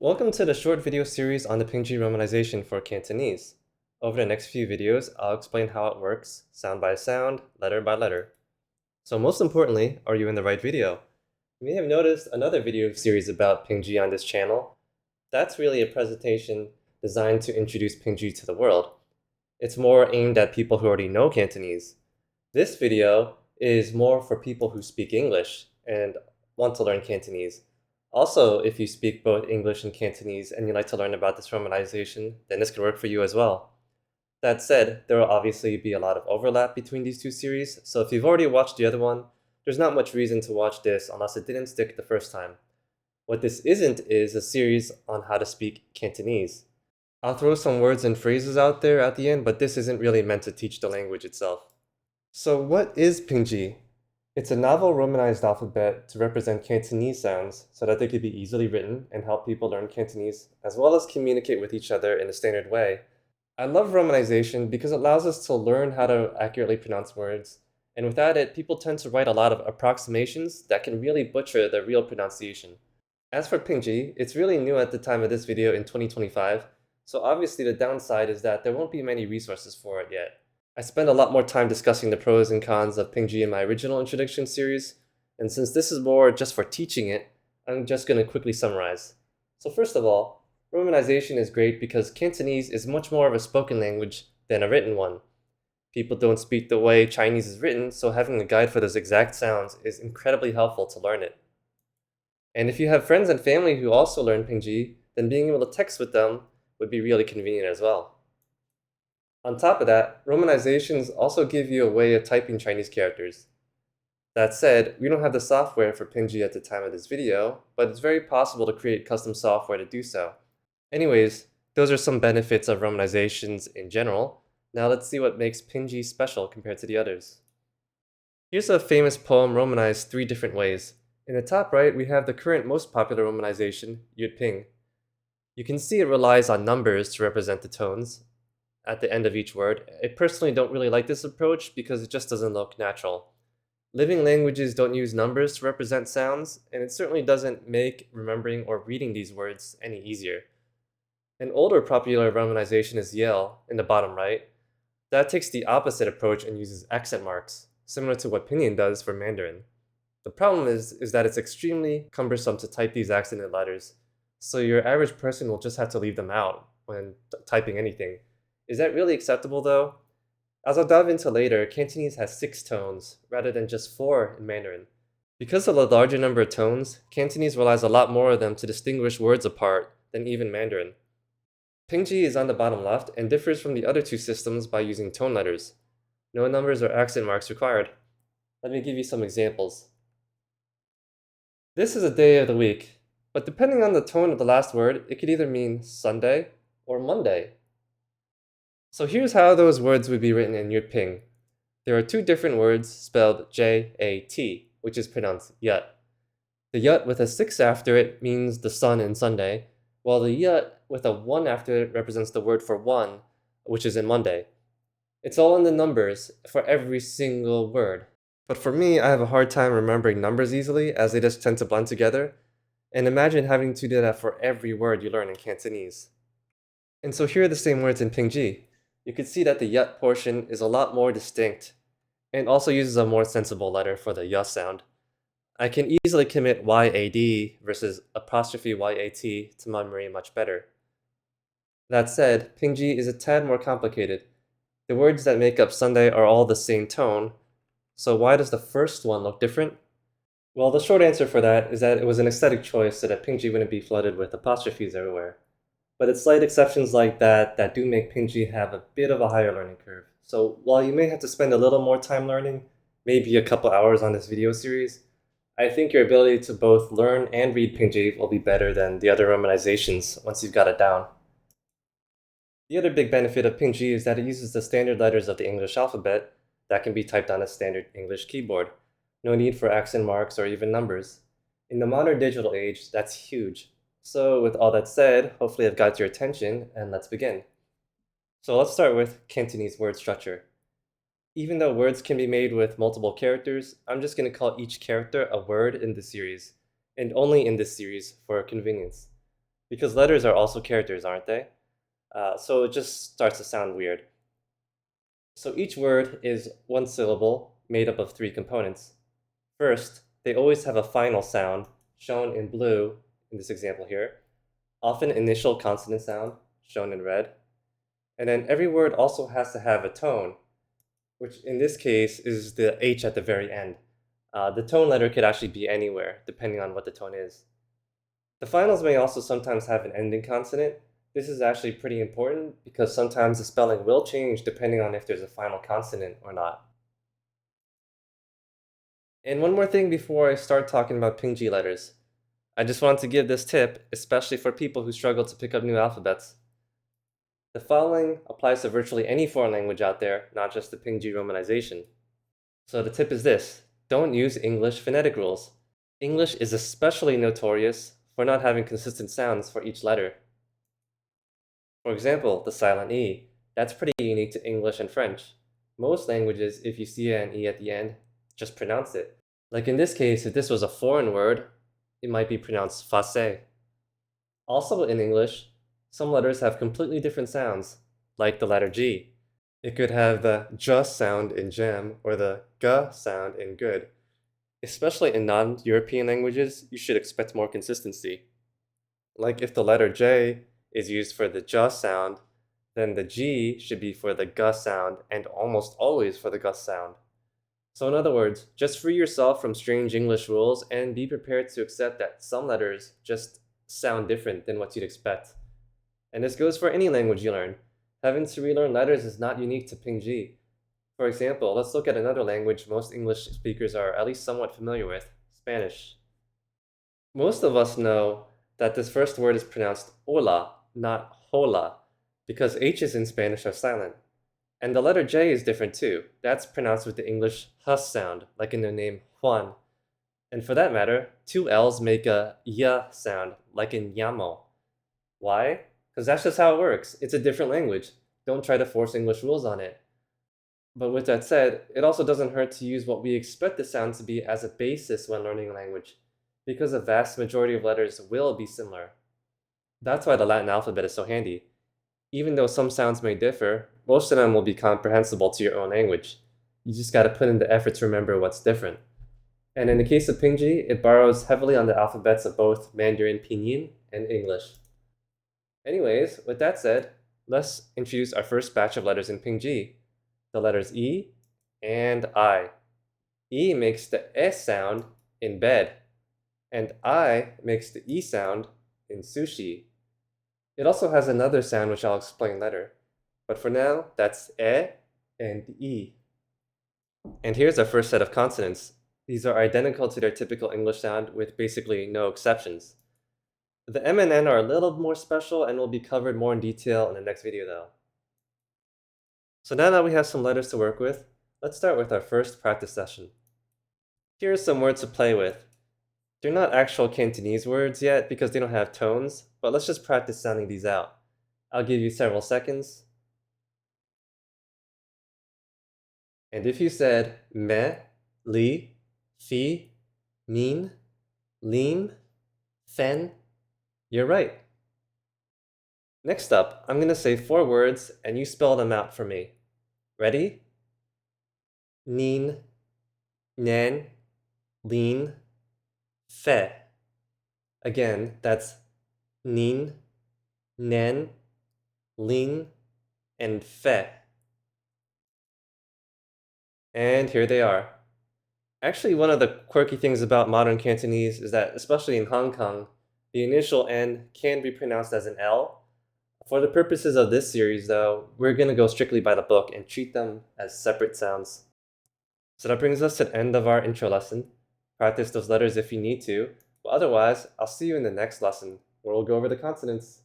Welcome to the short video series on the Pingji Romanization for Cantonese. Over the next few videos, I'll explain how it works, sound by sound, letter by letter. So most importantly, are you in the right video? You may have noticed another video series about Pingji on this channel. That's really a presentation designed to introduce Pingji to the world. It's more aimed at people who already know Cantonese. This video is more for people who speak English and want to learn Cantonese. Also, if you speak both English and Cantonese and you'd like to learn about this romanization, then this could work for you as well. That said, there will obviously be a lot of overlap between these two series, so if you've already watched the other one, there's not much reason to watch this unless it didn't stick the first time. What this isn't is a series on how to speak Cantonese. I'll throw some words and phrases out there at the end, but this isn't really meant to teach the language itself. So what is Pingji? It's a novel romanized alphabet to represent Cantonese sounds so that they could be easily written and help people learn Cantonese as well as communicate with each other in a standard way. I love romanization because it allows us to learn how to accurately pronounce words, and without it, people tend to write a lot of approximations that can really butcher the real pronunciation. As for Pingji, it's really new at the time of this video in 2025, so obviously the downside is that there won't be many resources for it yet. I spent a lot more time discussing the pros and cons of Pingji in my original introduction series, and since this is more just for teaching it, I'm just going to quickly summarize. So first of all, romanization is great because Cantonese is much more of a spoken language than a written one. People don't speak the way Chinese is written, so having a guide for those exact sounds is incredibly helpful to learn it. And if you have friends and family who also learn Pingji, then being able to text with them would be really convenient as well. On top of that, romanizations also give you a way of typing Chinese characters. That said, we don't have the software for Pingji at the time of this video, but it's very possible to create custom software to do so. Anyways, those are some benefits of romanizations in general. Now let's see what makes Pingji special compared to the others. Here's a famous poem romanized 3 different ways. In the top right, we have the current most popular romanization, Yut Ping. You can see it relies on numbers to represent the tones at the end of each word. I personally don't really like this approach because it just doesn't look natural. Living languages don't use numbers to represent sounds, and it certainly doesn't make remembering or reading these words any easier. An older popular romanization is Yale in the bottom right. That takes the opposite approach and uses accent marks, similar to what Pinyin does for Mandarin. The problem is that it's extremely cumbersome to type these accented letters, so your average person will just have to leave them out when typing anything. Is that really acceptable though? As I'll dive into later, Cantonese has 6 tones, rather than just 4 in Mandarin. Because of the larger number of tones, Cantonese relies a lot more of them to distinguish words apart than even Mandarin. Pingji is on the bottom left and differs from the other 2 systems by using tone letters. No numbers or accent marks required. Let me give you some examples. This is a day of the week, but depending on the tone of the last word, it could either mean Sunday or Monday. So here's how those words would be written in Yut Ping. There are 2 different words spelled J-A-T, which is pronounced yut. The yut with a 6 after it means the sun in Sunday, while the yut with a 1 after it represents the word for one, which is in Monday. It's all in the numbers for every single word. But for me, I have a hard time remembering numbers easily as they just tend to blend together, and imagine having to do that for every word you learn in Cantonese. And so here are the same words in Pingji. You can see that the yut portion is a lot more distinct and also uses a more sensible letter for the y sound. I can easily commit YAD versus apostrophe YAT to memory much better. That said, Pingji is a tad more complicated. The words that make up Sunday are all the same tone, so why does the first one look different? Well, the short answer for that is that it was an aesthetic choice so that Pingji wouldn't be flooded with apostrophes everywhere. But it's slight exceptions like that do make Pingji have a bit of a higher learning curve. So while you may have to spend a little more time learning, maybe a couple hours on this video series, I think your ability to both learn and read Pingji will be better than the other romanizations once you've got it down. The other big benefit of Pingji is that it uses the standard letters of the English alphabet that can be typed on a standard English keyboard. No need for accent marks or even numbers. In the modern digital age, that's huge. So with all that said, hopefully I've got your attention, and let's begin. So let's start with Cantonese word structure. Even though words can be made with multiple characters, I'm just going to call each character a word in this series, and only in this series for convenience. because letters are also characters, aren't they? So it just starts to sound weird. So each word is one syllable made up of three components. First, they always have a final sound, shown in blue in this example here, often initial consonant sound, shown in red. And then every word also has to have a tone, which in this case is the H at the very end. The tone letter could actually be anywhere, depending on what the tone is. The finals may also sometimes have an ending consonant. This is actually pretty important because sometimes the spelling will change depending on if there's a final consonant or not. And one more thing before I start talking about Pingji letters. I just wanted to give this tip, especially for people who struggle to pick up new alphabets. The following applies to virtually any foreign language out there, not just the Pingji romanization. So the tip is this: don't use English phonetic rules. English is especially notorious for not having consistent sounds for each letter. For example, the silent E. That's pretty unique to English and French. Most languages, if you see an E at the end, just pronounce it. Like in this case, if this was a foreign word, it might be pronounced face. Also in English, some letters have completely different sounds, like the letter G. It could have the j sound in jam or the g sound in good. Especially in non-European languages, you should expect more consistency. Like if the letter J is used for the j sound, then the G should be for the g sound and almost always for the g sound. So in other words, just free yourself from strange English rules and be prepared to accept that some letters just sound different than what you'd expect. And this goes for any language you learn. Having to relearn letters is not unique to Pingji. For example, let's look at another language most English speakers are at least somewhat familiar with, Spanish. Most of us know that this first word is pronounced hola, not hola, because H's in Spanish are silent. And the letter J is different too. That's pronounced with the English h sound, like in the name Juan. And for that matter, two L's make a y sound, like in llamo. Why? Because that's just how it works. It's a different language. Don't try to force English rules on it. But with that said, it also doesn't hurt to use what we expect the sound to be as a basis when learning a language, because the vast majority of letters will be similar. That's why the Latin alphabet is so handy. Even though some sounds may differ, most of them will be comprehensible to your own language. You just gotta put in the effort to remember what's different. And in the case of Pingji, it borrows heavily on the alphabets of both Mandarin Pinyin and English. Anyways, with that said, let's introduce our first batch of letters in Pingji, the letters E and I. E makes the E sound in bed, and I makes the E sound in sushi. It also has another sound which I'll explain later, but for now, that's E and E. And here's our first set of consonants. These are identical to their typical English sound with basically no exceptions. The M and N are a little more special and will be covered more in detail in the next video though. So now that we have some letters to work with, let's start with our first practice session. Here are some words to play with. They're not actual Cantonese words yet because they don't have tones, but let's just practice sounding these out. I'll give you several seconds. And if you said me, li, fi, min, lim, fen, you're right. Next up, I'm going to say 4 words and you spell them out for me. Ready? Nin, nen, lin, fe. Again, that's nin, nen, lin, and fe. And here they are. Actually, one of the quirky things about modern Cantonese is that, especially in Hong Kong, the initial N can be pronounced as an L. For the purposes of this series, though, we're going to go strictly by the book and treat them as separate sounds. So that brings us to the end of our intro lesson. Practice those letters if you need to, but otherwise, I'll see you in the next lesson, where we'll go over the consonants.